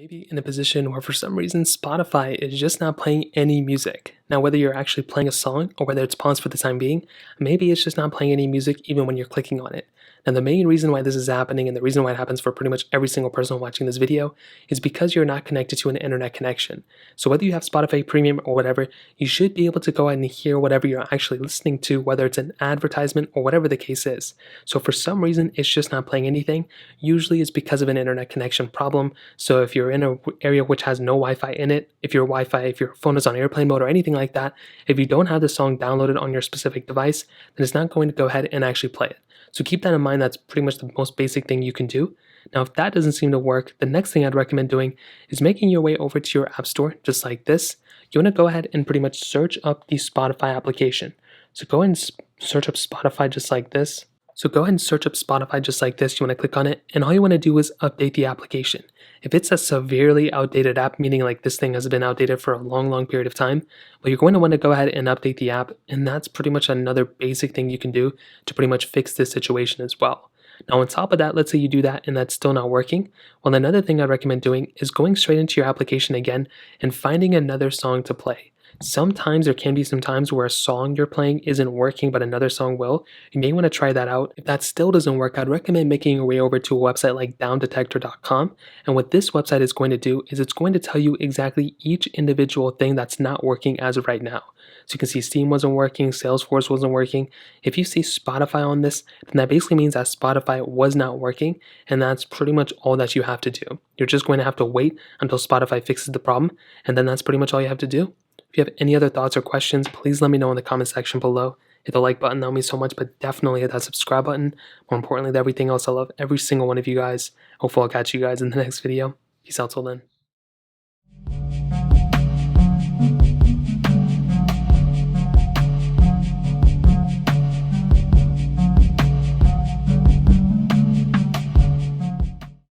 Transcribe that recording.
Maybe in a position where for some reason Spotify is just not playing any music. Now, whether you're actually playing a song or whether it's paused for the time being, maybe it's just not playing any music even when you're clicking on it. Now, the main reason why this is happening and the reason why it happens for pretty much every single person watching this video is because you're not connected to an internet connection. So whether you have Spotify Premium or whatever, you should be able to go ahead and hear whatever you're actually listening to, whether it's an advertisement or whatever the case is. So for some reason, it's just not playing anything. Usually it's because of an internet connection problem. So if you're in an area which has no Wi-Fi in it, if your phone is on airplane mode or anything like that, if you don't have the song downloaded on your specific device, then it's not going to go ahead and actually play it. So keep that in mind. That's pretty much the most basic thing you can do. Now, if that doesn't seem to work, the next thing I'd recommend doing is making your way over to your app store, just like this. You want to go ahead and pretty much search up the Spotify application. So go ahead and search up Spotify just like this. You want to click on it, and all you want to do is update the application. If it's a severely outdated app, meaning like this thing has been outdated for a long period of time, well, you're going to want to go ahead and update the app, and that's pretty much another basic thing you can do to pretty much fix this situation as well. Now, on top of that, let's say you do that and that's still not working. Well, another thing I'd recommend doing is going straight into your application again and finding another song to play. Sometimes there can be some times where a song you're playing isn't working, but another song will. You may want to try that out. If that still doesn't work, I'd recommend making your way over to a website like downdetector.com. And what this website is going to do is it's going to tell you exactly each individual thing that's not working as of right now. So you can see Steam wasn't working, Salesforce wasn't working. If you see Spotify on this, then that basically means that Spotify was not working, and that's pretty much all that you have to do. You're just going to have to wait until Spotify fixes the problem, and then that's pretty much all you have to do. If you have any other thoughts or questions, please let me know in the comment section below. Hit the like button, that would mean so much, but definitely hit that subscribe button. More importantly than everything else, I love every single one of you guys. Hopefully I'll catch you guys in the next video. Peace out till then.